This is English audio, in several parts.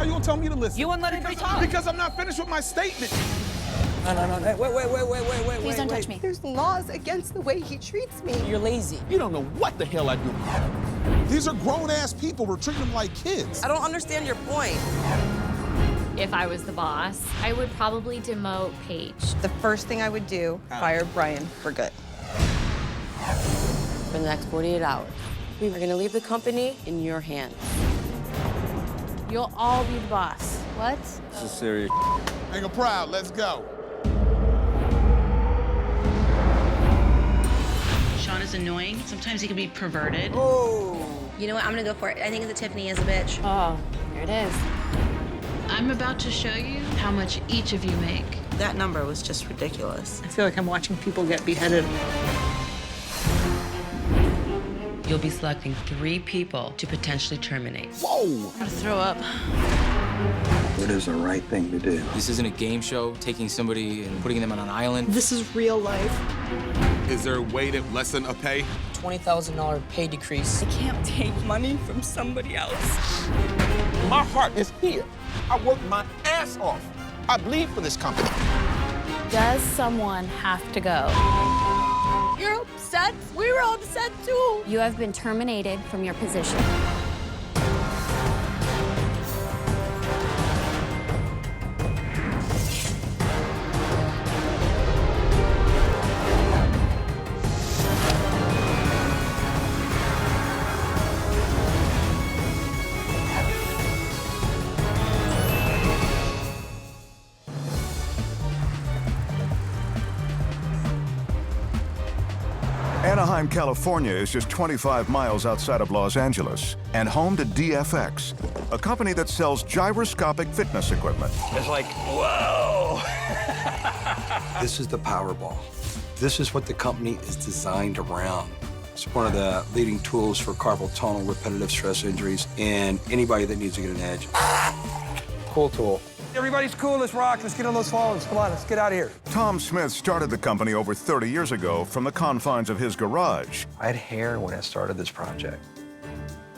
you gonna tell me to listen? You wouldn't let anybody talk. Because I'm not finished with my statement. No. Hey, wait. Please don't touch me. There's laws against the way he treats me. You're lazy. You don't know what the hell I do. These are grown-ass people. We're treating them like kids. I don't understand your point. If I was the boss, I would probably demote Paige. The first thing I would do, fire Brian for good. For the next 48 hours, we are gonna leave the company in your hands. You'll all be the boss. What? This is serious. Make her proud. Let's go. Sean is annoying. Sometimes he can be perverted. Oh. You know what? I'm gonna go for it. I think it's a Tiffany as a bitch. Oh, here it is. I'm about to show you how much each of you make. That number was just ridiculous. I feel like I'm watching people get beheaded. You'll be selecting 3 people to potentially terminate. Whoa. I'm gonna throw up. It is the right thing to do. This isn't a game show, taking somebody and putting them on an island. This is real life. Is there a way to lessen a pay? $20,000 pay decrease. I can't take money from somebody else. My heart is here. I work my ass off. I bleed for this company. Does someone have to go? You're upset? We were upset too. You have been terminated from your position. Anaheim, California is just 25 miles outside of Los Angeles and home to DFX, a company that sells gyroscopic fitness equipment. It's like, whoa! This is the Powerball. This is what the company is designed around. It's one of the leading tools for carpal tunnel, repetitive stress injuries, and anybody that needs to get an edge. Cool tool. Everybody's cool, let's rock, let's get on those phones. Come on, let's get out of here. Tom Smith started the company over 30 years ago from the confines of his garage. I had hair when I started this project.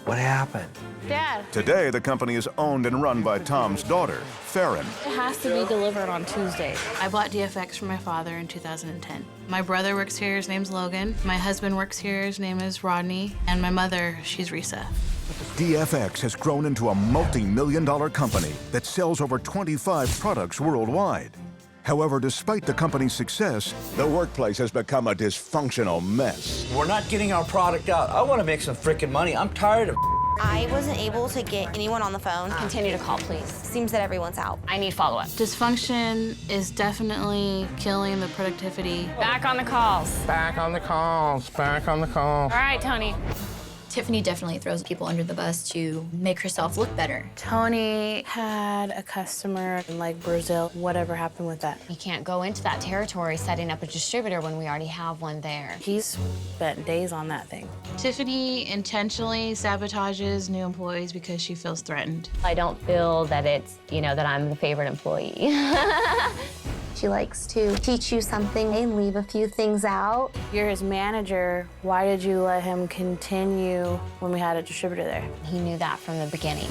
What happened? Dad, Today, the company is owned and run by Tom's daughter, Farron. it has to be delivered on Tuesday. I bought DFX for my father in 2010. My brother works here, his name's Logan. My husband works here, his name is Rodney. And my mother, she's Risa. DFX has grown into a multi-million-dollar company that sells over 25 products worldwide. However, despite the company's success, the workplace has become a dysfunctional mess. We're not getting our product out. I want to make some freaking money. I'm tired of I wasn't able to get anyone on the phone. Continue to call, please. Seems that everyone's out. I need follow-up. Dysfunction is definitely killing the productivity. Back on the calls. Back on the calls. Back on the calls. All right, Tony. Tiffany definitely throws people under the bus to make herself look better. Tony had a customer in like Brazil. Whatever happened with that? You can't go into that territory setting up a distributor when we already have one there. He's spent days on that thing. Tiffany intentionally sabotages new employees because she feels threatened. I don't feel that it's, that I'm the favorite employee. She likes to teach you something and leave a few things out. You're his manager. Why did you let him continue when we had a distributor there? He knew that from the beginning.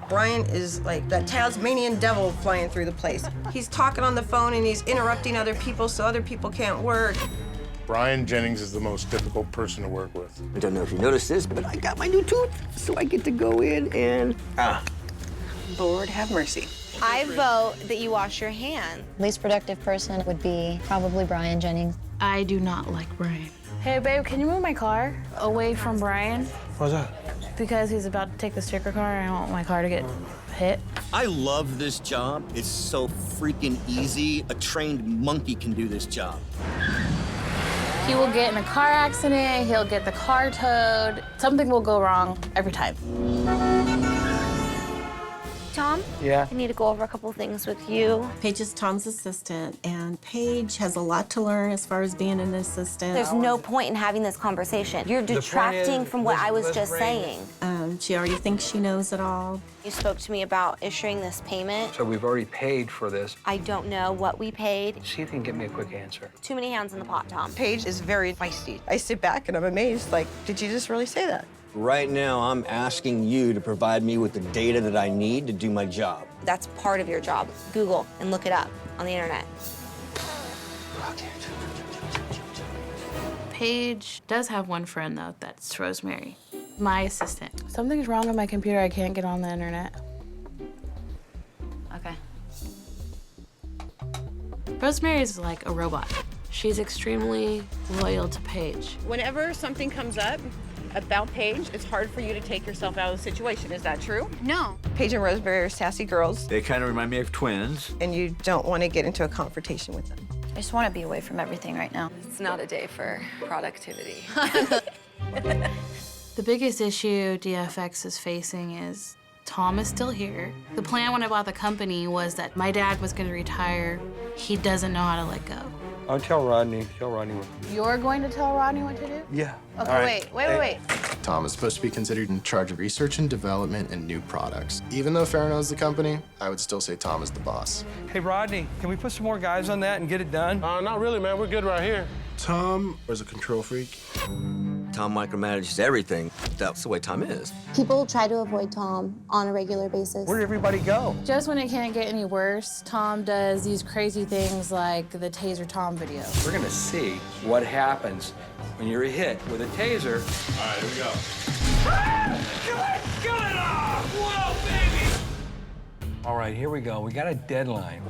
Brian is like that Tasmanian devil flying through the place. He's talking on the phone and he's interrupting other people so other people can't work. Brian Jennings is the most difficult person to work with. I don't know if you noticed this, but I got my new tooth, so I get to go in and... Lord have mercy. I vote that you wash your hands. Least productive person would be probably Brian Jennings. I do not like Brian. Hey, babe, can you move my car away from Brian? What's that? Because he's about to take the sticker car, and I don't want my car to get hit. I love this job. It's so freaking easy. A trained monkey can do this job. He will get in a car accident, he'll get the car towed. Something will go wrong every time. Tom? Yeah? I need to go over a couple things with you. Paige is Tom's assistant, and Paige has a lot to learn as far as being an assistant. There's no point in having this conversation. You're detracting from what I was just saying. She already thinks she knows it all. You spoke to me about issuing this payment. So we've already paid for this. I don't know what we paid. See if you can get me a quick answer. Too many hands in the pot, Tom. Paige is very feisty. I sit back and I'm amazed, like, did you just really say that? Right now, I'm asking you to provide me with the data that I need to do my job. That's part of your job. Google and look it up on the internet. Paige does have one friend, though. That's Rosemary, my assistant. Something's wrong with my computer. I can't get on the internet. Okay. Rosemary is like a robot. She's extremely loyal to Paige. Whenever something comes up about Paige, it's hard for you to take yourself out of the situation. Is that true? No. Paige and Rosemary are sassy girls, They kind of remind me of twins. and you don't want to get into a confrontation with them. I just want to be away from everything right now. It's not a day for productivity. The biggest issue DFX is facing is Tom is still here. The plan when I bought the company was that my dad was going to retire. He doesn't know how to let go. I'll tell Rodney. Tell Rodney what to do. You're going to tell Rodney what to do? Yeah. Okay, wait. Tom is supposed to be considered in charge of research and development and new products. Even though Farron owns the company, I would still say Tom is the boss. Hey, Rodney, can we put some more guys on that and get it done? Not really, man. We're good right here. Tom is a control freak. Tom micromanages everything. That's the way Tom is. People try to avoid Tom on a regular basis. Where did everybody go? Just when it can't get any worse, Tom does these crazy things like the Taser Tom video. We're gonna see what happens when you're hit with a taser. All right, here we go. Get it off! Whoa, baby! All right, here we go. We got a deadline.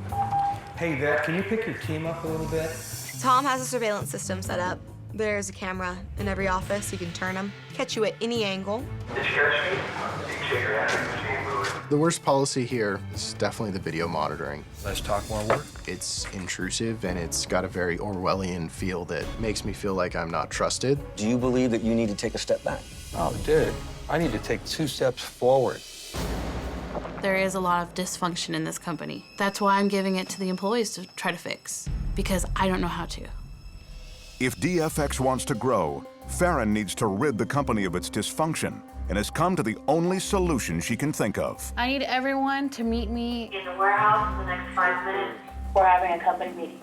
Hey, Vet, can you pick your team up a little bit? Tom has a surveillance system set up. There's a camera in every office. You can turn them, catch you at any angle. The worst policy here is definitely the video monitoring. Let's talk more work. It's intrusive and it's got a very Orwellian feel that makes me feel like I'm not trusted. Do you believe that you need to take a step back? Oh, dude, I need to take 2 steps forward. There is a lot of dysfunction in this company. That's why I'm giving it to the employees to try to fix, because I don't know how to. If DFX wants to grow, Farron needs to rid the company of its dysfunction and has come to the only solution she can think of. I need everyone to meet me in the warehouse in the next 5 minutes. We're having a company meeting.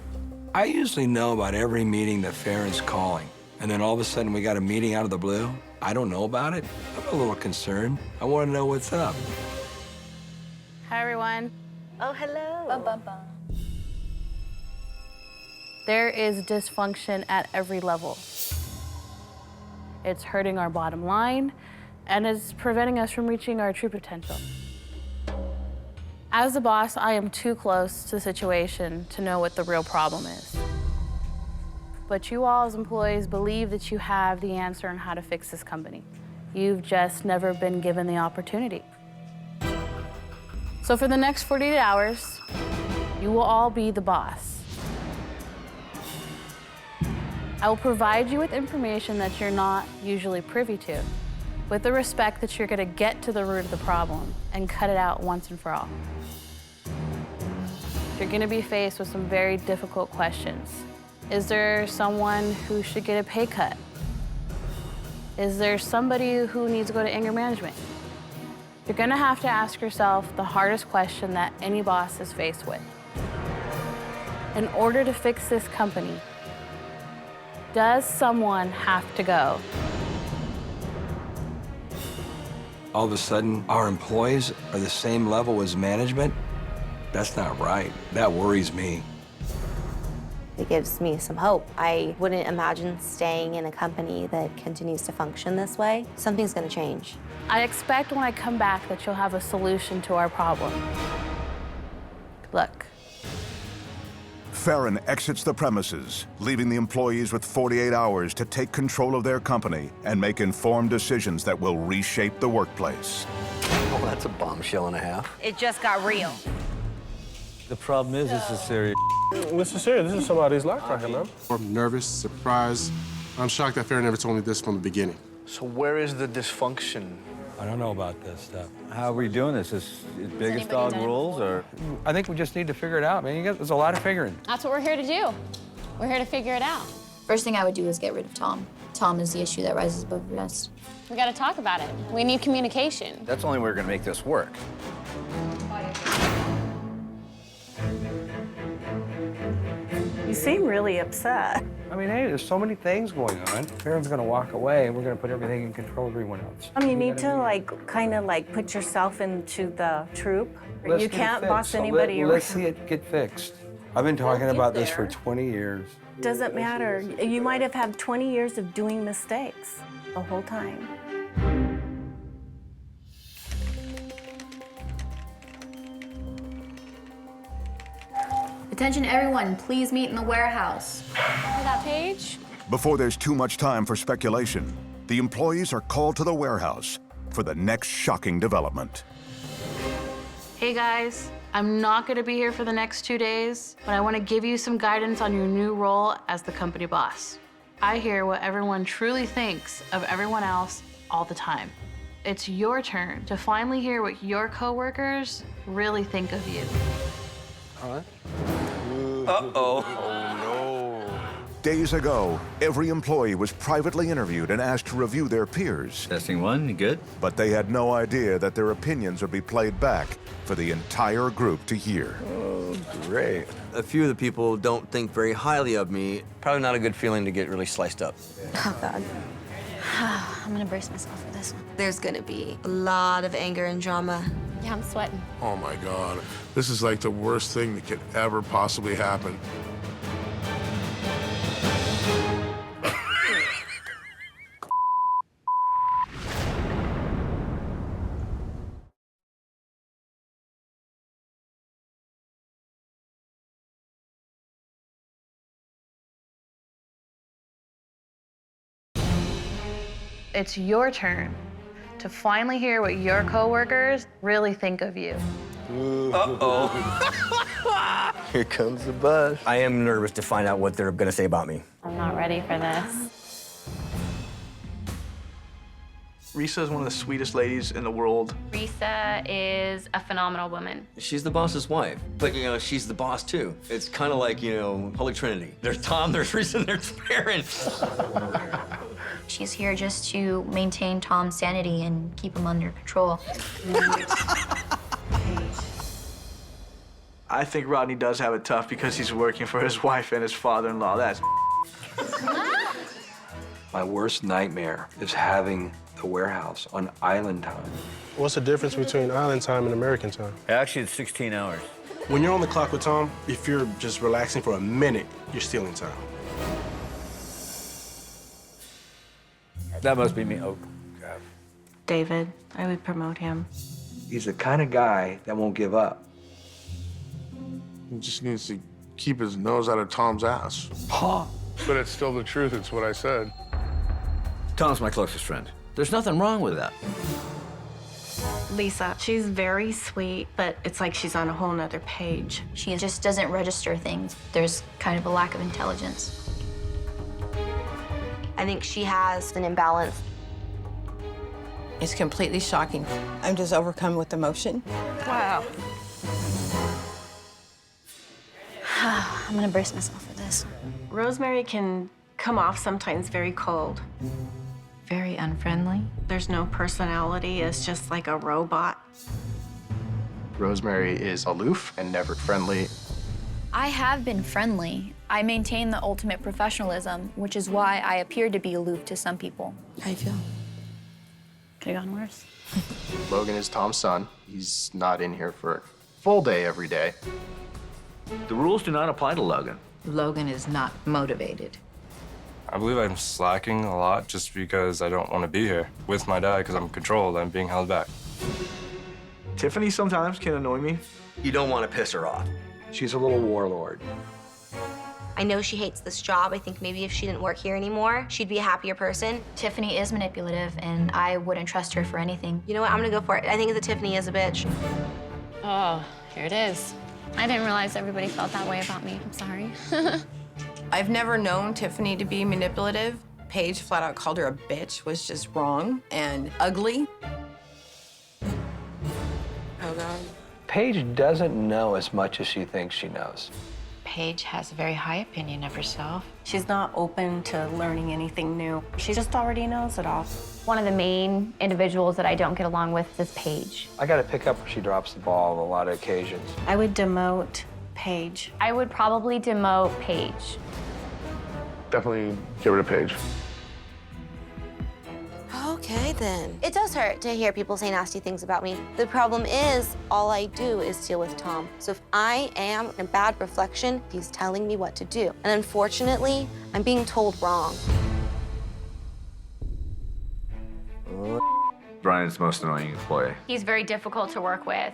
I usually know about every meeting that Farron's calling, and then all of a sudden we got a meeting out of the blue. I don't know about it. I'm a little concerned. I want to know what's up. Hi, everyone. Oh, hello. There is dysfunction at every level. It's hurting our bottom line, and it's preventing us from reaching our true potential. As a boss, I am too close to the situation to know what the real problem is. But you all as employees believe that you have the answer on how to fix this company. You've just never been given the opportunity. So for the next 48 hours, you will all be the boss. I will provide you with information that you're not usually privy to, with the respect that you're going to get to the root of the problem and cut it out once and for all. You're going to be faced with some very difficult questions. Is there someone who should get a pay cut? Is there somebody who needs to go to anger management? You're going to have to ask yourself the hardest question that any boss is faced with. In order to fix this company, does someone have to go? All of a sudden, our employees are the same level as management? That's not right. That worries me. It gives me some hope. I wouldn't imagine staying in a company that continues to function this way. Something's going to change. I expect when I come back that you'll have a solution to our problem. Look. Farron exits the premises, leaving the employees with 48 hours to take control of their company and make informed decisions that will reshape the workplace. Oh, that's a bombshell and a half. It just got real. The problem is, this is serious. This is serious. This is somebody's life right here, man. I'm nervous, surprised. I'm shocked that Farron never told me this from the beginning. So where is the dysfunction? I don't know about this stuff. How are we doing this? Is biggest dog rules, or? I think we just need to figure it out, man. There's a lot of figuring. That's what we're here to do. We're here to figure it out. First thing I would do is get rid of Tom. Tom is the issue that rises above the rest. We got to talk about it. We need communication. That's the only way we're gonna make this work. You seem really upset. I mean, hey, there's so many things going on. Everyone's gonna walk away, and we're gonna put everything in control of everyone else. You need to kind of put yourself into the troop. Let's You get it can't fixed. boss So anybody let's around. see it get fixed. I've been talking about this for 20 years. Doesn't matter. You might have had 20 years of doing mistakes the whole time. Attention everyone, please meet in the warehouse. Remember that page? Before there's too much time for speculation, the employees are called to the warehouse for the next shocking development. Hey guys, I'm not gonna be here for the next 2 days, but I wanna give you some guidance on your new role as the company boss. I hear what everyone truly thinks of everyone else all the time. It's your turn to finally hear what your coworkers really think of you. Uh-oh. Days ago, every employee was privately interviewed and asked to review their peers. Testing one, you good? But they had no idea that their opinions would be played back for the entire group to hear. Oh, great. A few of the people don't think very highly of me. Probably not a good feeling to get really sliced up. Oh, God. I'm gonna brace myself for this one. There's gonna be a lot of anger and drama. Yeah, I'm sweating. Oh my God. This is like the worst thing that could ever possibly happen. It's your turn to finally hear what your coworkers really think of you. Uh-oh. Here comes the bus. I am nervous to find out what they're gonna say about me. I'm not ready for this. Risa is one of the sweetest ladies in the world. Risa is a phenomenal woman. She's the boss's wife, but she's the boss too. It's kind of like, Holy Trinity. There's Tom, there's Risa, and there's Farron. She's here just to maintain Tom's sanity and keep him under control. I think Rodney does have it tough because he's working for his wife and his father-in-law. That's My worst nightmare is having the warehouse on island time. What's the difference between island time and American time? Actually, it's 16 hours. When you're on the clock with Tom, if you're just relaxing for a minute, you're stealing time. That must be me. Oh, God. David, I would promote him. He's the kind of guy that won't give up. He just needs to keep his nose out of Tom's ass. Huh? But it's still the truth. It's what I said. Tom's my closest friend. There's nothing wrong with that. Lisa, she's very sweet, but it's like she's on a whole nother page. She just doesn't register things. There's kind of a lack of intelligence. I think she has an imbalance. It's completely shocking. I'm just overcome with emotion. Wow. I'm gonna brace myself for this. Rosemary can come off sometimes very cold. Very unfriendly. There's no personality. It's just like a robot. Rosemary is aloof and never friendly. I have been friendly. I maintain the ultimate professionalism, which is why I appear to be aloof to some people. How do you feel? Could have gone worse. Logan is Tom's son. He's not in here for a full day every day. The rules do not apply to Logan. Logan is not motivated. I believe I'm slacking a lot just because I don't want to be here with my dad because I'm controlled. I'm being held back. Tiffany sometimes can annoy me. You don't want to piss her off. She's a little warlord. I know she hates this job. I think maybe if she didn't work here anymore, she'd be a happier person. Tiffany is manipulative, and I wouldn't trust her for anything. You know what? I'm gonna go for it. I think that Tiffany is a bitch. Oh, here it is. I didn't realize everybody felt that way about me. I'm sorry. I've never known Tiffany to be manipulative. Paige flat out called her a bitch, was just wrong and ugly. Oh, God. Paige doesn't know as much as she thinks she knows. Paige has a very high opinion of herself. She's not open to learning anything new. She just already knows it all. One of the main individuals that I don't get along with is Paige. I got to pick up where she drops the ball on a lot of occasions. I would demote Paige. I would probably demote Paige. Definitely get rid of Paige. Okay, then. It does hurt to hear people say nasty things about me. The problem is, all I do is deal with Tom. So if I am a bad reflection, he's telling me what to do. And unfortunately, I'm being told wrong. Brian's the most annoying employee. He's very difficult to work with.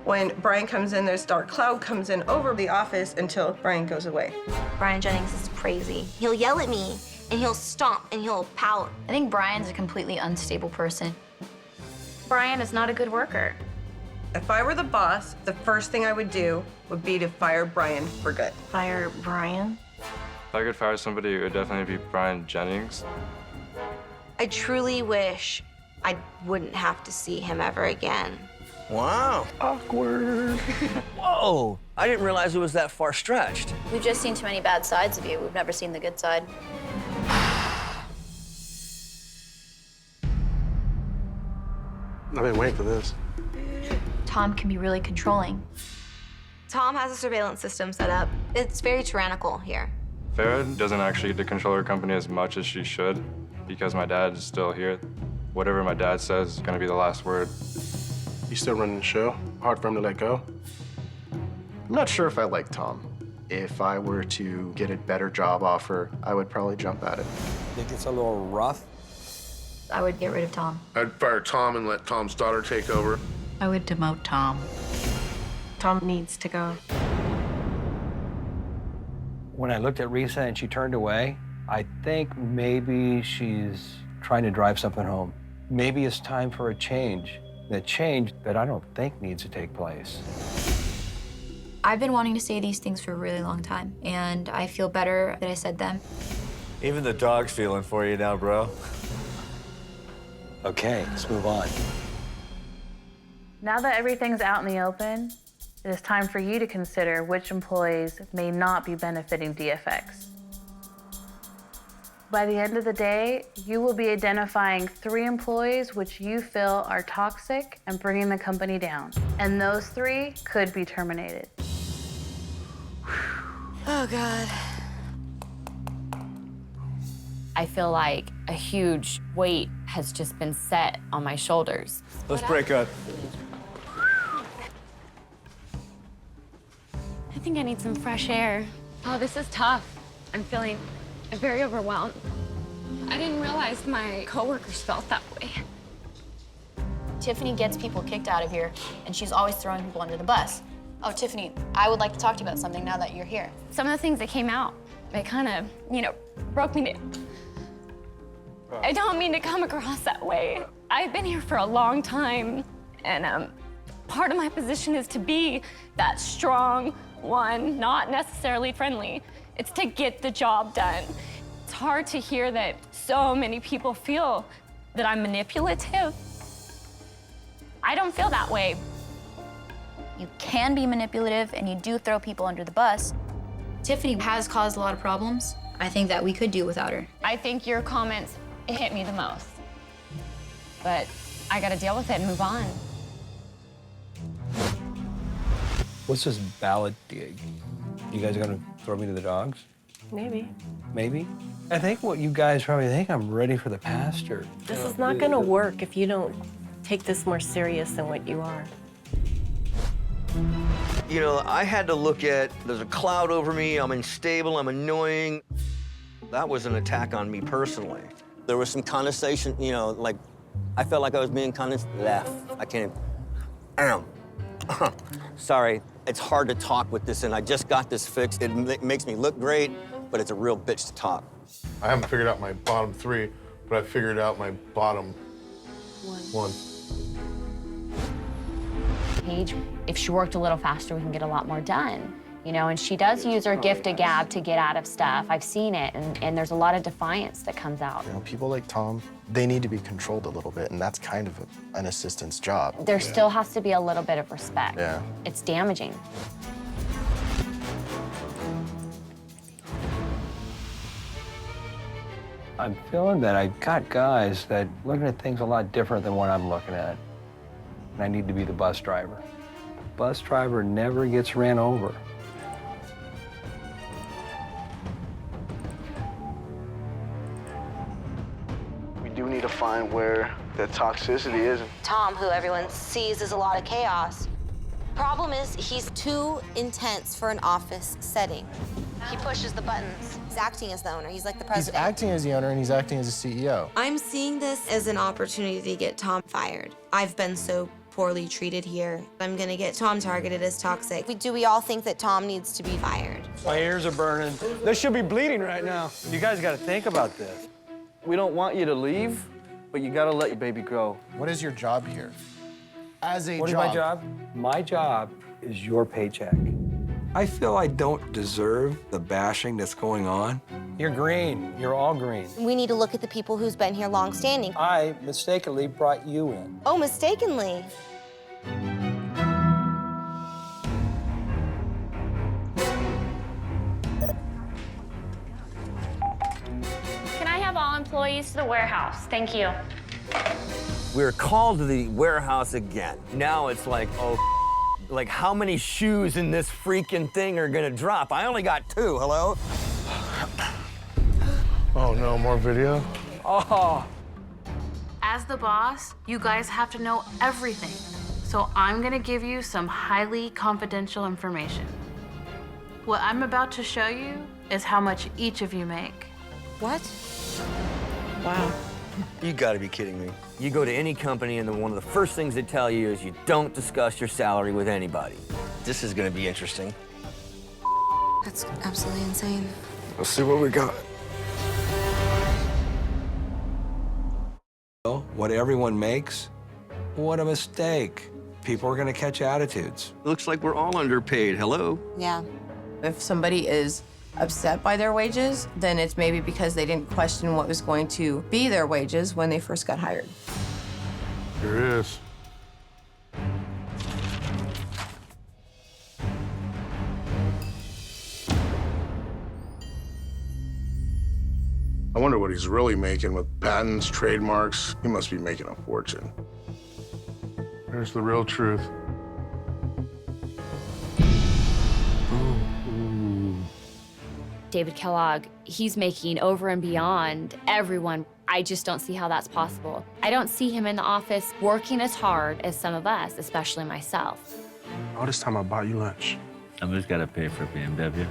When Brian comes in, this dark cloud comes in over the office until Brian goes away. Brian Jennings is crazy. He'll yell at me, and he'll stomp, and he'll pout. I think Brian's a completely unstable person. Brian is not a good worker. If I were the boss, the first thing I would do would be to fire Brian for good. Fire Brian? If I could fire somebody, it would definitely be Brian Jennings. I truly wish I wouldn't have to see him ever again. Wow. Awkward. Whoa. I didn't realize it was that far stretched. We've just seen too many bad sides of you. We've never seen the good side. I've been waiting for this. Tom can be really controlling. Tom has a surveillance system set up. It's very tyrannical here. Farrah doesn't actually get to control her company as much as she should because my dad is still here. Whatever my dad says is gonna be the last word. You still running the show? Hard for him to let go? I'm not sure if I like Tom. If I were to get a better job offer, I would probably jump at it. Think it's a little rough? I would get rid of Tom. I'd fire Tom and let Tom's daughter take over. I would demote Tom. Tom needs to go. When I looked at Risa and she turned away, I think maybe she's trying to drive something home. Maybe it's time for a change. The change that I don't think needs to take place. I've been wanting to say these things for a really long time, and I feel better that I said them. Even the dog's feeling for you now, bro. Okay, let's move on. Now that everything's out in the open, it is time for you to consider which employees may not be benefiting DFX. By the end of the day, you will be identifying 3 employees which you feel are toxic and bringing the company down. And those 3 could be terminated. Oh, God. I feel like a huge weight has just been set on my shoulders. Let's break up. I think I need some fresh air. Oh, this is tough. I'm feeling very overwhelmed. I didn't realize my coworkers felt that way. Tiffany gets people kicked out of here, and she's always throwing people under the bus. Oh, Tiffany, I would like to talk to you about something now that you're here. Some of the things that came out, it kind of, broke me down. I don't mean to come across that way. I've been here for a long time, and part of my position is to be that strong one, not necessarily friendly. It's to get the job done. It's hard to hear that so many people feel that I'm manipulative. I don't feel that way. You can be manipulative, and you do throw people under the bus. Tiffany has caused a lot of problems. I think that we could do without her. I think your comments hit me the most. But I gotta deal with it and move on. What's this ballot gig? You guys are gonna throw me to the dogs? Maybe. Maybe? I think what you guys probably think, I'm ready for the pasture. This is not going to work if you don't take this more serious than what you are. You know, I had to look at, there's a cloud over me, I'm unstable, I'm annoying. That was an attack on me personally. There was some condensation, like, I felt like I was being I can't, sorry, it's hard to talk with this, and I just got this fixed. It makes me look great, but it's a real bitch to talk. I haven't figured out my bottom 3, but I figured out my bottom 1. Paige, if she worked a little faster, we can get a lot more done. And she does use her gift of gab to get out of stuff. I've seen it, and there's a lot of defiance that comes out. People like Tom, they need to be controlled a little bit, and that's kind of an assistant's job. There still has to be a little bit of respect. Yeah. It's damaging. I'm feeling that I've got guys that looking at things a lot different than what I'm looking at. And I need to be the bus driver. The bus driver never gets ran over. find where the toxicity is. Tom, who everyone sees as a lot of chaos. Problem is, he's too intense for an office setting. He pushes the buttons. He's acting as the owner. He's like the He's president. acting as the owner and he's acting as a CEO. I'm seeing this as an opportunity to get Tom fired. I've been so poorly treated here. I'm gonna get Tom targeted as toxic. Do we all think that Tom needs to be fired? My ears are burning. They should be bleeding right now. You guys got to think about this. We don't want you to leave, but you gotta let your baby grow. What is your job here? As a What is my job? My job is your paycheck. I feel I don't deserve the bashing that's going on. You're green. You're all green. We need to look at the people who's been here long standing. I mistakenly brought you in. Oh, mistakenly. Can I have all employees to the warehouse? Thank you. We're called to the warehouse again. Now it's like, oh, like how many shoes in this freaking thing are gonna drop? I only got 2, hello? Oh no, more video? Oh. As the boss, you guys have to know everything. So I'm gonna give you some highly confidential information. What I'm about to show you is how much each of you make. What? Wow. You gotta be kidding me. You go to any company and one of the first things they tell you is you don't discuss your salary with anybody. This is gonna be interesting. That's absolutely insane. Let's see what we got. What everyone makes? What a mistake. People are gonna catch attitudes. Looks like we're all underpaid, hello? Yeah. If somebody is upset by their wages, then it's maybe because they didn't question what was going to be their wages when they first got hired. Here it is. I wonder what he's really making with patents, trademarks. He must be making a fortune. There's the real truth. David Kellogg, he's making over and beyond everyone. I just don't see how that's possible. I don't see him in the office working as hard as some of us, especially myself. All this time I bought you lunch. Somebody's got to pay for BMW.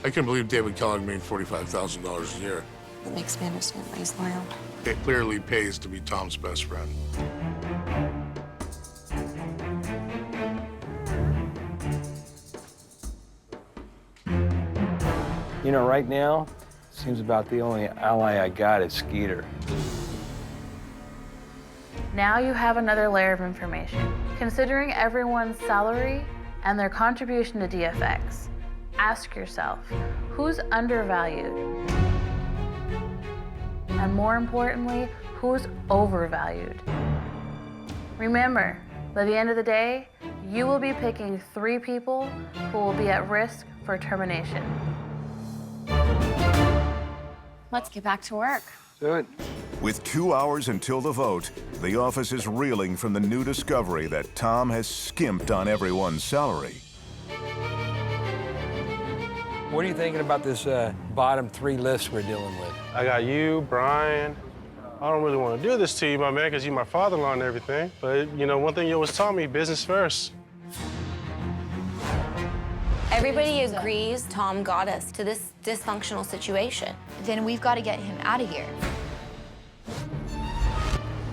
I can't believe David Kellogg made $45,000 a year. That makes me understand why he's loyal. It clearly pays to be Tom's best friend. You know, right now, seems about the only ally I got is Skeeter. Now you have another layer of information. Considering everyone's salary and their contribution to DFX, ask yourself, who's undervalued? And more importantly, who's overvalued? Remember, by the end of the day, you will be picking 3 people who will be at risk for termination. Let's get back to work. Do it. With 2 hours until the vote, the office is reeling from the new discovery that Tom has skimped on everyone's salary. What are you thinking about this bottom 3 list we're dealing with? I got you, Brian. I don't really want to do this to you, my man, because you're my father-in-law and everything. But, you know, one thing you always taught me, business first. Everybody agrees Tom got us to this dysfunctional situation. Then we've got to get him out of here.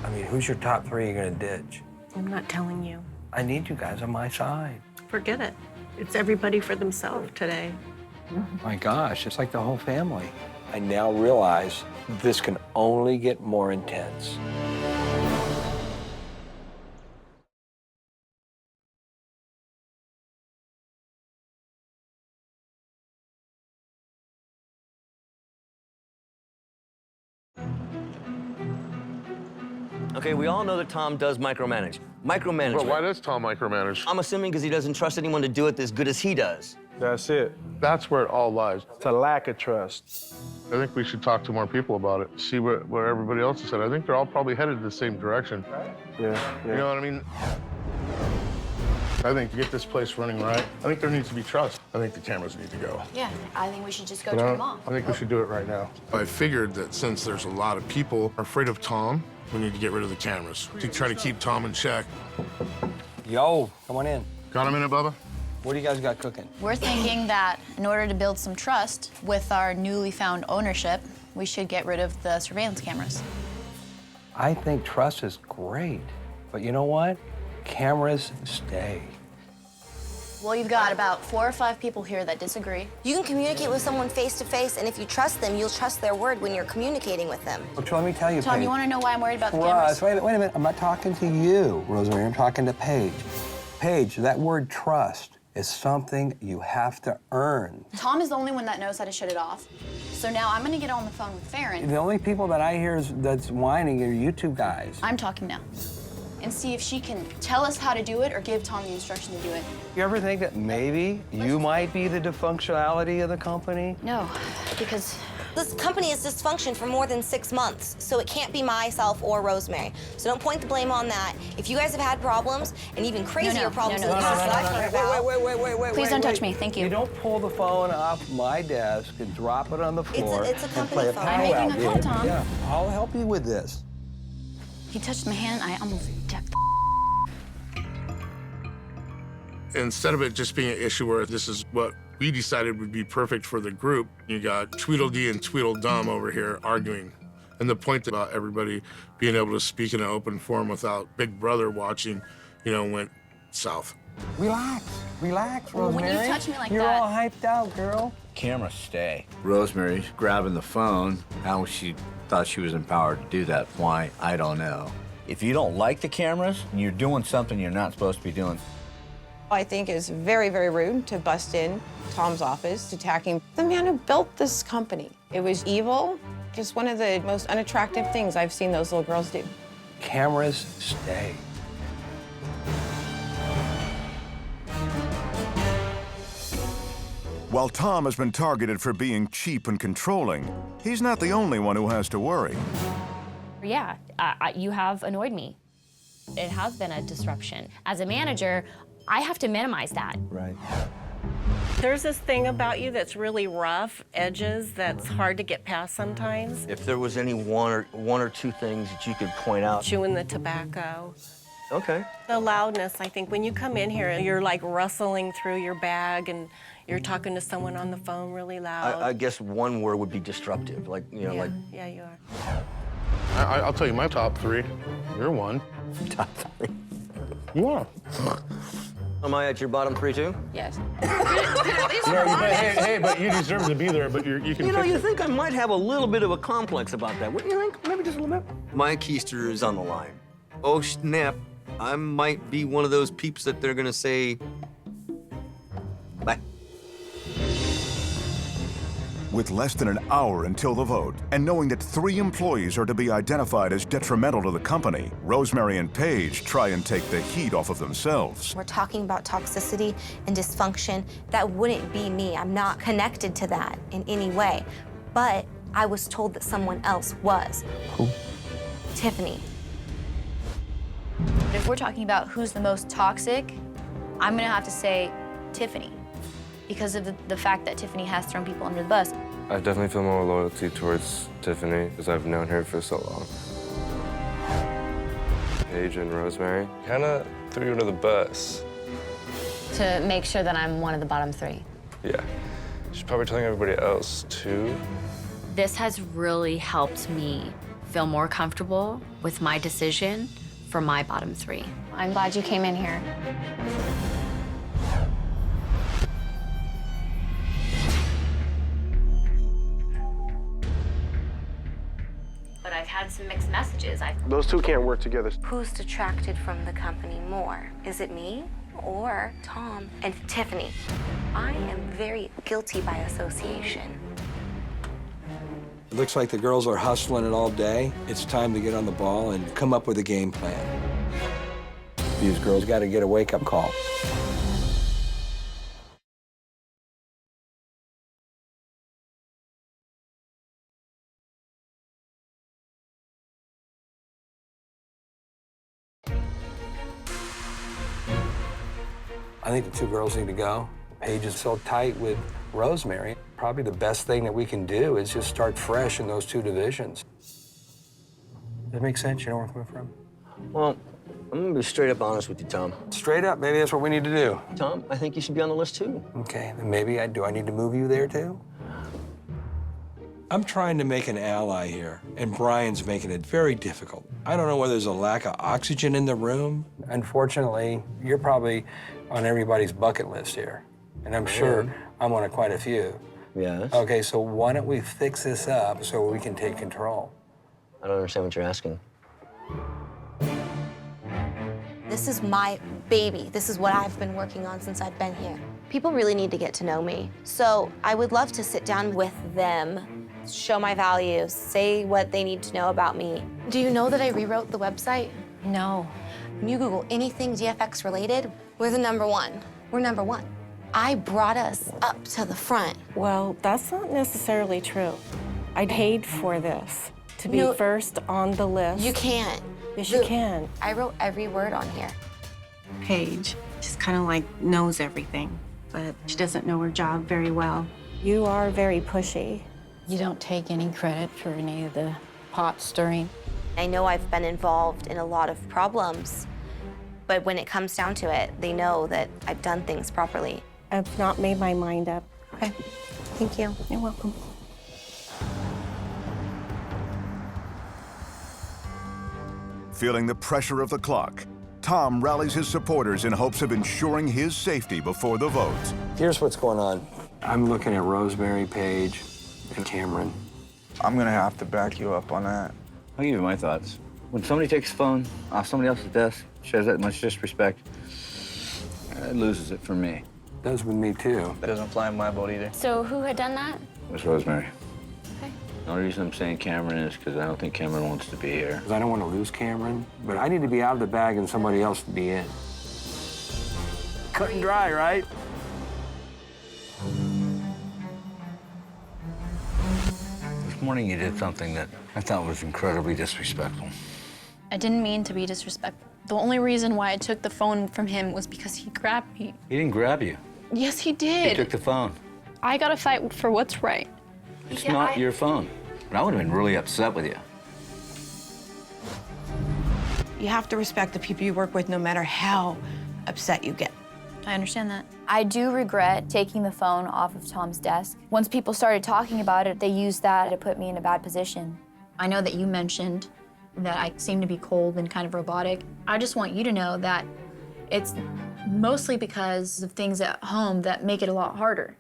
I mean, who's your top 3 you're gonna ditch? I'm not telling you. I need you guys on my side. Forget it. It's everybody for themselves today. My gosh, it's like the whole family. I now realize this can only get more intense. Okay, we all know that Tom does micromanage. Micromanagement. Well, why does Tom micromanage? I'm assuming because he doesn't trust anyone to do it as good as he does. That's it. That's where it all lies. It's a lack of trust. I think we should talk to more people about it, see where everybody else is at. I think they're all probably headed in the same direction. Yeah. You know what I mean? I think to get this place running right, I think there needs to be trust. I think the cameras need to go. Yeah, I think we should just go You turn know, them off. I think we should do it right now. I figured that since there's a lot of people afraid of Tom, we need to get rid of the cameras to try to keep Tom in check. Yo, come on in. Got a minute, Bubba? What do you guys got cooking? We're thinking that in order to build some trust with our newly found ownership, we should get rid of the surveillance cameras. I think trust is great, but you know what? Cameras stay. Well, you've got about 4 or 5 people here that disagree. You can communicate with someone face to face, and if you trust them, you'll trust their word when you're communicating with them. Well, let me tell you, Tom, Paige. you want to know why I'm worried about the Trust. cameras? Wait a minute. I'm not talking to you, Rosemary. I'm talking to Paige. Paige, that word trust is something you have to earn. Tom is the only one that knows how to shut it off. So now I'm going to get on the phone with Farron. The only people that I hear that's whining are you two guys. I'm talking now. And see if she can tell us how to do it or give Tom the instruction to do it. You ever think that maybe you might be the dysfunctionality of the company? No, because this company has dysfunctioned for more than 6 months, so it can't be myself or Rosemary. So don't point the blame on that. If you guys have had problems, and even crazier problems in the past that I've heard about. Please don't touch me, thank you. You don't pull the phone off my desk and drop it on the floor It's a and company play a phone. I'm powwow making a call, game. Tom. Yeah, I'll help you with this. He touched my hand, I almost decked. Instead of it just being an issue where this is what we decided would be perfect for the group, you got Tweedledee and Tweedledum over here arguing. And the point about everybody being able to speak in an open forum without Big Brother watching, went south. Relax, relax, Well, Rosemary. when you touch me like You're that- all hyped out, girl. Cameras stay. Rosemary grabbing the phone. How she thought she was empowered to do that. Why, I don't know. If you don't like the cameras, and you're doing something you're not supposed to be doing. I think it's very, very rude to bust in Tom's office, attacking the man who built this company. It was evil, just one of the most unattractive things I've seen those little girls do. Cameras stay. While Tom has been targeted for being cheap and controlling, he's not the only one who has to worry. Yeah, you have annoyed me. It has been a disruption. As a manager, I have to minimize that. Right. There's this thing about you that's really rough edges that's hard to get past sometimes. If there was any one or two things that you could point out. Chewing the tobacco. Okay. The loudness, I think, when you come in here, you're like rustling through your bag and you're talking to someone on the phone really loud. I guess one word would be disruptive, like, like. Yeah, you are. I'll tell you my top 3. You're one. Top 3. You are. Am I at your bottom 3 too? Yes. Hey, but you deserve to be there, but you can fix You it. think I might have a little bit of a complex about that, wouldn't you think? Maybe just a little bit. My keister is on the line. Oh, snap. I might be one of those peeps that they're gonna say, bye. With less than an hour until the vote, and knowing that 3 employees are to be identified as detrimental to the company, Rosemary and Paige try and take the heat off of themselves. We're talking about toxicity and dysfunction. That wouldn't be me. I'm not connected to that in any way. But I was told that someone else was. Who? Tiffany. If we're talking about who's the most toxic, I'm gonna have to say Tiffany, because of the fact that Tiffany has thrown people under the bus. I definitely feel more loyalty towards Tiffany because I've known her for so long. Paige and Rosemary kind of threw you under the bus. To make sure that I'm one of the bottom 3. Yeah. She's probably telling everybody else too. This has really helped me feel more comfortable with my decision for my bottom 3. I'm glad you came in here. But I've had some mixed messages. Those two can't work together. Who's detracted from the company more? Is it me or Tom and Tiffany? I am very guilty by association. It looks like the girls are hustling it all day. It's time to get on the ball and come up with a game plan. These girls got to get a wake-up call. I think the two girls need to go. Paige is so tight with Rosemary. Probably the best thing that we can do is just start fresh in those two divisions. Does that make sense? You know where I'm coming from? Well, I'm gonna be straight up honest with you, Tom. Straight up, maybe that's what we need to do. Tom, I think you should be on the list too. Okay, then maybe I do. I need to move you there too? I'm trying to make an ally here, and Brian's making it very difficult. I don't know whether there's a lack of oxygen in the room. Unfortunately, you're probably on everybody's bucket list here, and I'm sure I'm on quite a few. Yes. Okay, so why don't we fix this up so we can take control? I don't understand what you're asking. This is my baby. This is what I've been working on since I've been here. People really need to get to know me. So I would love to sit down with them, show my values, say what they need to know about me. Do you know that I rewrote the website? No. When you Google anything DFX related, we're the #1. We're #1. I brought us up to the front. Well, that's not necessarily true. I paid for this to be first on the list. You can't. Yes, you can. I wrote every word on here. Paige, she's kind of like knows everything, but she doesn't know her job very well. You are very pushy. You don't take any credit for any of the pot stirring. I know I've been involved in a lot of problems, but when it comes down to it, they know that I've done things properly. I've not made my mind up. Okay, thank you. You're welcome. Feeling the pressure of the clock, Tom rallies his supporters in hopes of ensuring his safety before the vote. Here's what's going on. I'm looking at Rosemary, Paige, and Cameron. I'm gonna have to back you up on that. I'll give you my thoughts. When somebody takes a phone off somebody else's desk, shows that much disrespect, it loses it for me. Does with me, too. That doesn't fly in my boat either. So who had done that? It was Rosemary. Okay. The only reason I'm saying Cameron is because I don't think Cameron wants to be here. Because I don't want to lose Cameron, but I need to be out of the bag and somebody else to be in. Cut and dry, right? This morning you did something that I thought was incredibly disrespectful. I didn't mean to be disrespectful. The only reason why I took the phone from him was because he grabbed me. He didn't grab you. Yes, he He did. took the phone. I gotta fight for what's right. It's not your phone. But I would have been really upset with you. You have to respect the people you work with no matter how upset you get. I understand that. I do regret taking the phone off of Tom's desk. Once people started talking about it, they used that to put me in a bad position. I know that you mentioned that I seem to be cold and kind of robotic. I just want you to know that it's mostly because of things at home that make it a lot harder.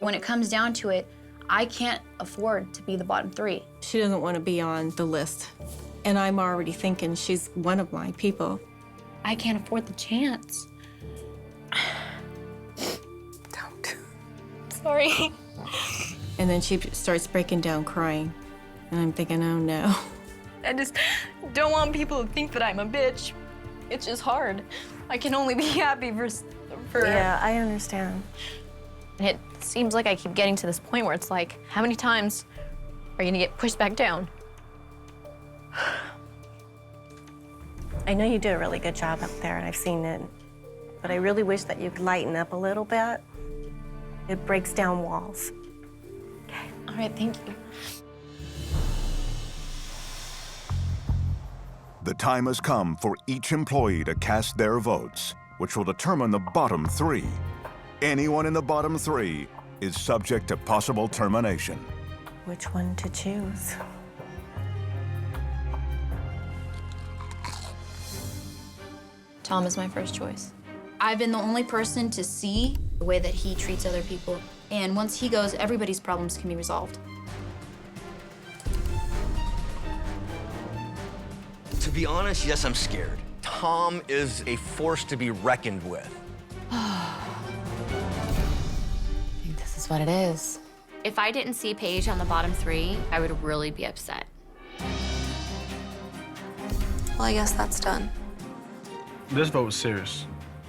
When it comes down to it, I can't afford to be the bottom 3. She doesn't want to be on the list. And I'm already thinking she's one of my people. I can't afford the chance. Don't. Sorry. And then she starts breaking down crying. And I'm thinking, oh no. I just don't want people to think that I'm a bitch. It's just hard. I can only be happy for Yeah, I understand. It seems like I keep getting to this point where it's like, how many times are you gonna get pushed back down? I know you do a really good job up there, and I've seen it. But I really wish that you could lighten up a little bit. It breaks down walls. Okay. All right, thank you. The time has come for each employee to cast their votes, which will determine the bottom 3. Anyone in the bottom 3 is subject to possible termination. Which one to choose? Tom is my first choice. I've been the only person to see the way that he treats other people. And once he goes, everybody's problems can be resolved. To be honest, yes, I'm scared. Tom is a force to be reckoned with. I think this is what it is. If I didn't see Paige on the bottom 3, I would really be upset. Well, I guess that's done. This vote is serious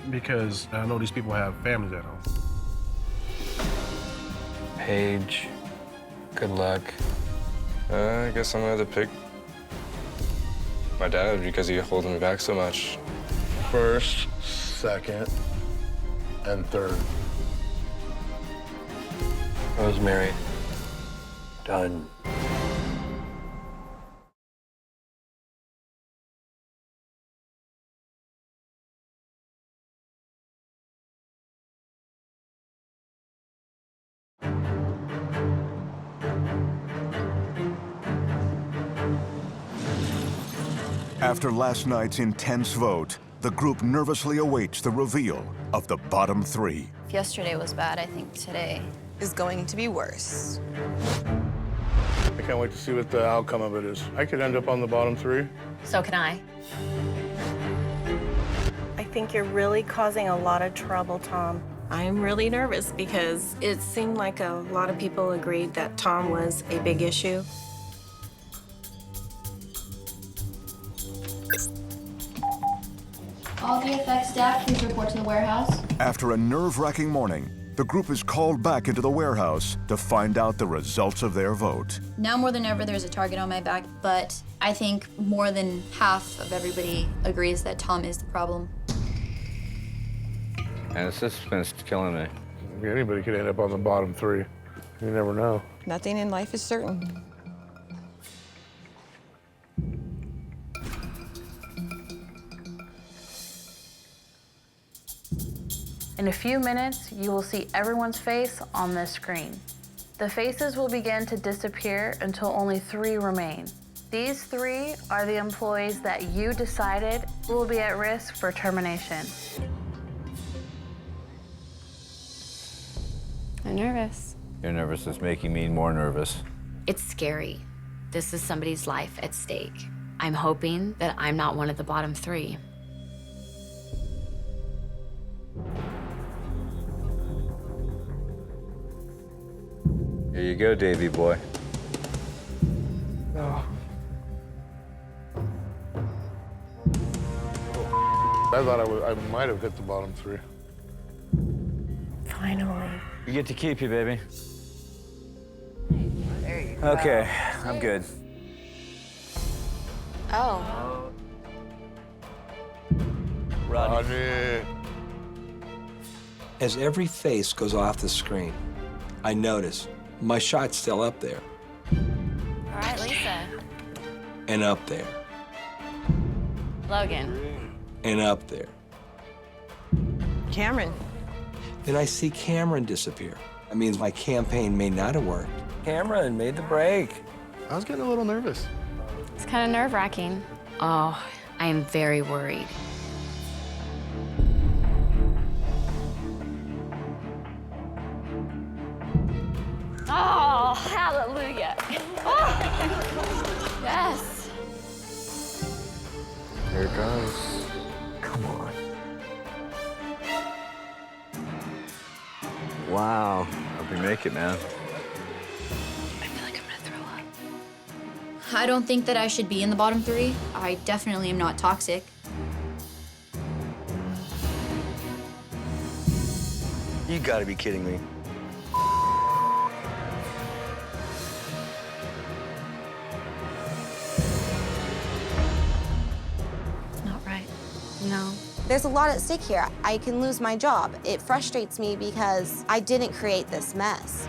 because I know these people have families at home. Paige, good luck. I guess I'm gonna have to pick my dad because he holds me back so much. First, second, and third. Rosemary, done. After last night's intense vote, the group nervously awaits the reveal of the bottom three. If yesterday was bad, I think today is going to be worse. I can't wait to see what the outcome of it is. I could end up on the bottom three. So can I. I think you're really causing a lot of trouble, Tom. I'm really nervous because it seemed like a lot of people agreed that Tom was a big issue. All DFX staff, please report to the warehouse. After a nerve-wracking morning, the group is called back into the warehouse to find out the results of their vote. Now more than ever, there's a target on my back, but I think more than half of everybody agrees that Tom is the problem. And the suspense is killing me. Anybody could end up on the bottom three. You never know. Nothing in life is certain. In a few minutes, you will see everyone's face on this screen. The faces will begin to disappear until only 3 remain. These 3 are the employees that you decided will be at risk for termination. I'm nervous. Your nervousness is making me more nervous. It's scary. This is somebody's life at stake. I'm hoping that I'm not one of the bottom 3. Here you go, Davy boy. Oh. I thought I might have hit the bottom 3. Finally. You get to keep you, baby. There you go. Okay, I'm good. Oh. Rodney. As every face goes off the screen, I notice my shot's still up there. All right, Lisa. And up there. Logan. And up there. Cameron. Then I see Cameron disappear. That means my campaign may not have worked. Cameron made the break. I was getting a little nervous. It's kind of nerve-wracking. Oh, I am very worried. Oh, hallelujah. Oh. Yes. Here it goes. Come on. Wow. Hope you make it, man. I don't think that I should be in the bottom 3. I definitely am not toxic. You gotta be kidding me. Not right. No. There's a lot at stake here. I can lose my job. It frustrates me because I didn't create this mess.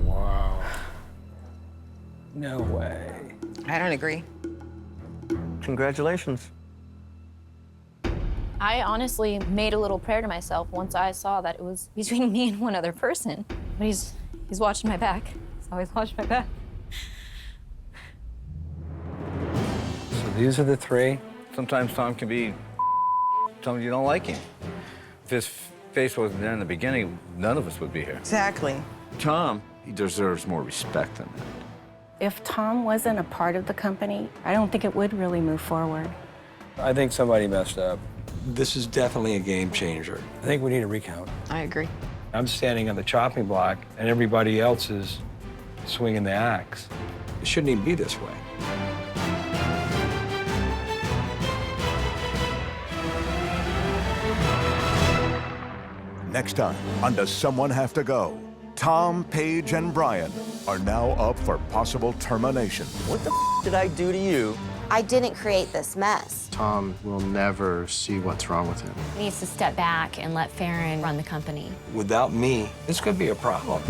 Wow. No way. I don't agree. Congratulations. I honestly made a little prayer to myself once I saw that it was between me and one other person. But he's watching my back. He's always watching my back. So these are the 3. Sometimes Tom can be, sometimes you don't like him. If his face wasn't there in the beginning, none of us would be here. Exactly. Tom, he deserves more respect than that. If Tom wasn't a part of the company, I don't think it would really move forward. I think somebody messed up. This is definitely a game changer. I think we need a recount. I agree. I'm standing on the chopping block, and everybody else is swinging the axe. It shouldn't even be this way. Next time on Does Someone Have to Go? Tom, Paige, and Brian are now up for possible termination. What the did I do to you? I didn't create this mess. Tom will never see what's wrong with him. He needs to step back and let Farron run the company. Without me, this could be a problem.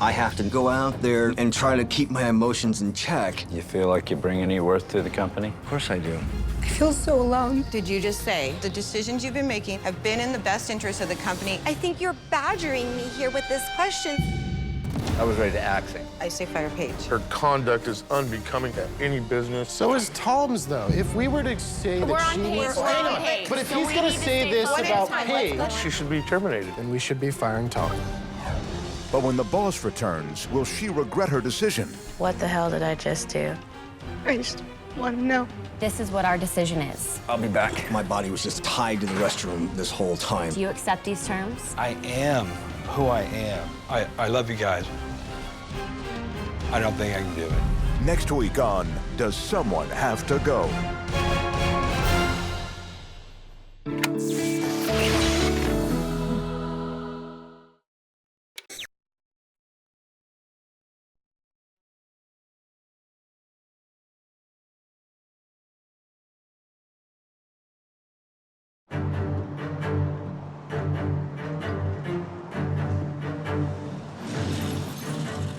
I have to go out there and try to keep my emotions in check. You feel like you bring any worth to the company? Of course I do. I feel so alone. Did you just say the decisions you've been making have been in the best interest of the company? I think you're badgering me here with this question. I was ready to axe him. I say fire Paige. Her conduct is unbecoming to any business. So is Tom's, though. If we were to say that she needs... Hang on. But if he's going to say this about Paige, She should be terminated. then we should be firing Tom. But when the boss returns, will she regret her decision? What the hell did I just do? I just want to know. This is what our decision is. I'll be back. My body was just tied to the restroom this whole time. Do you accept these terms? I am who I am. I love you guys. I don't think I can do it. Next week on Does Someone Have to Go?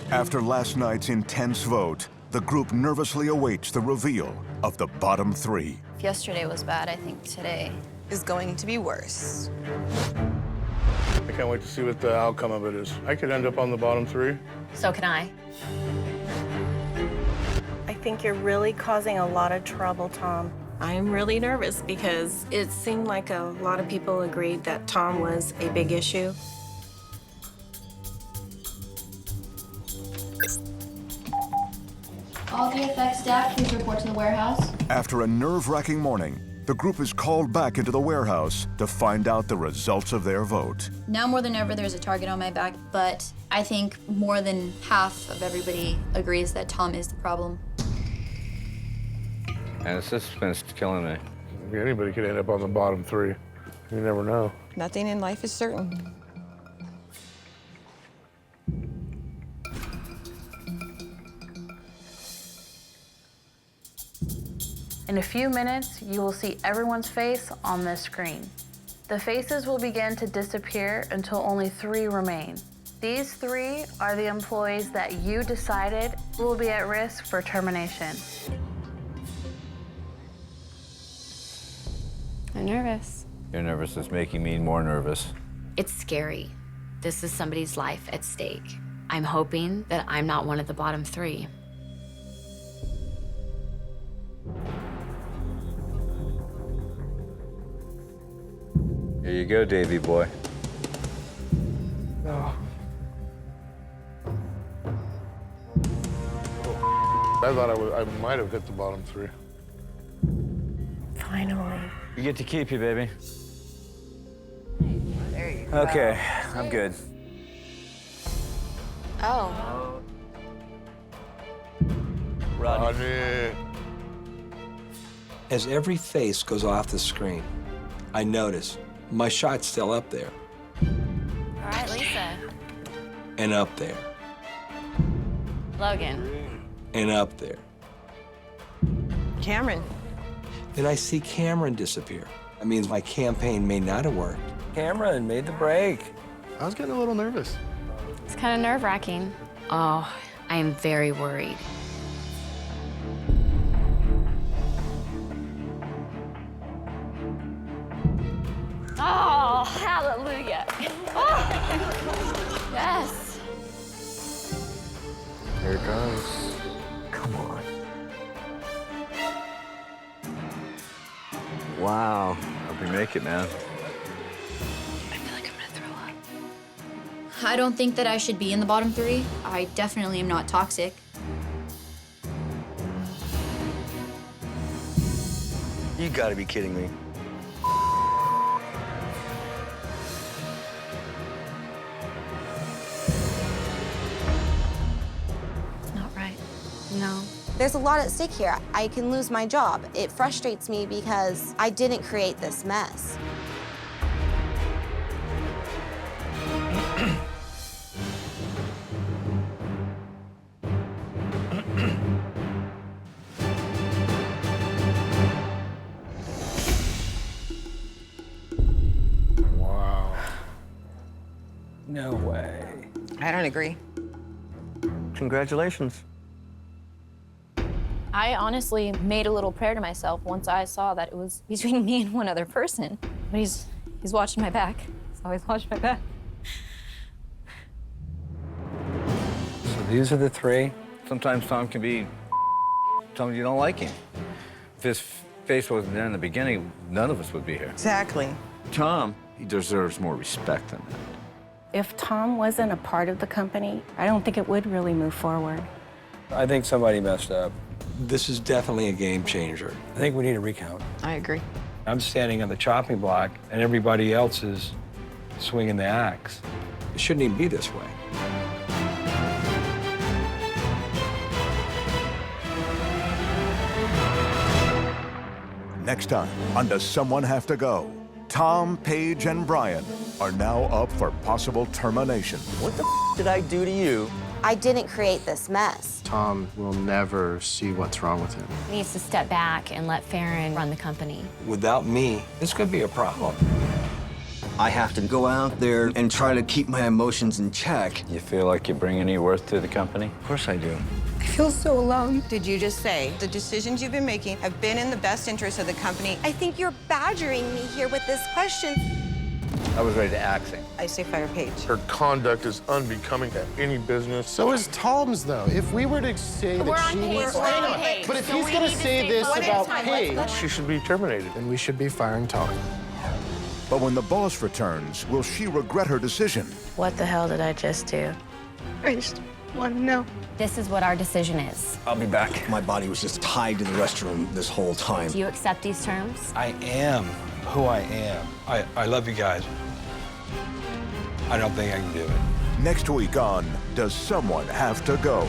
After last night's intense vote, the group nervously awaits the reveal of the bottom three. If yesterday was bad, I think today Is going to be worse. I can't wait to see what the outcome of it is. I could end up on the bottom three. So can I. I think you're really causing a lot of trouble, Tom. I'm really nervous because it seemed like a lot of people agreed that Tom was a big issue. all DFX staff, please report to the warehouse. After a nerve-wracking morning, the group is called back into the warehouse to find out the results of their vote. Now more than ever, there's a target on my back, but I think more than half of everybody agrees that Tom is the problem. And the suspense is killing me. Anybody could end up on the bottom three. You never know. Nothing in life is certain. In a few minutes, you will see everyone's face on this screen. The faces will begin to disappear until only 3 remain. These 3 are the employees that you decided will be at risk for termination. I'm nervous. Your nervous is making me more nervous. It's scary. This is somebody's life at stake. I'm hoping that I'm not one of the bottom 3. Here you go, Davy boy. Oh. I thought I might have hit the bottom 3. Finally. You get to keep you, baby. There you go. Okay, I'm good. Oh. Rodney. As every face goes off the screen, I notice my shot's still up there. All right, Lisa. And up there. Logan. And up there. Cameron. Then I see Cameron disappear. That means my campaign may not have worked. Cameron made the break. I was getting a little nervous. It's kind of nerve-wracking. Oh, I am very worried. Oh, hallelujah. Oh. Yes. Here it comes. Come on. Wow. Hope you make it, man. I don't think that I should be in the bottom 3. I definitely am not toxic. You gotta be kidding me. Not right. No. There's a lot at stake here. I can lose my job. It frustrates me because I didn't create this mess. No way. I don't agree. Congratulations. I honestly made a little prayer to myself once I saw that it was between me and one other person. But he's watching my back. He's always watching my back. So these are the three. Sometimes Tom can be, sometimes you don't like him. If his face wasn't there in the beginning, none of us would be here. Exactly. Tom, he deserves more respect than that. If Tom wasn't a part of the company, I don't think it would really move forward. I think somebody messed up. This is definitely a game changer. I think we need a recount. I agree. I'm standing on the chopping block, and everybody else is swinging the axe. It shouldn't even be this way. Next time on Does Someone Have to Go? Tom, Paige, and Brian are now up for possible termination. What the did I do to you? I didn't create this mess. Tom will never see what's wrong with him. He needs to step back and let Farron run the company. Without me, this could be a problem. I have to go out there and try to keep my emotions in check. You feel like you bring any worth to the company? Of course I do. I feel so alone. Did you just say the decisions you've been making have been in the best interest of the company? I think you're badgering me here with this question. I was ready to axe him. I say fire Paige. Her conduct is unbecoming to any business. So is Tom's, though. If we were to say that she needs... But if he's gonna say this about Paige... She should be terminated. Then we should be firing Tom. But when the boss returns, will she regret her decision? What the hell did I just do? I just want to know. This is what our decision is. I'll be back. My body was just tied to the restroom this whole time. Do you accept these terms? I am who I am. I love you guys. I don't think I can do it. Next week on Does Someone Have to Go?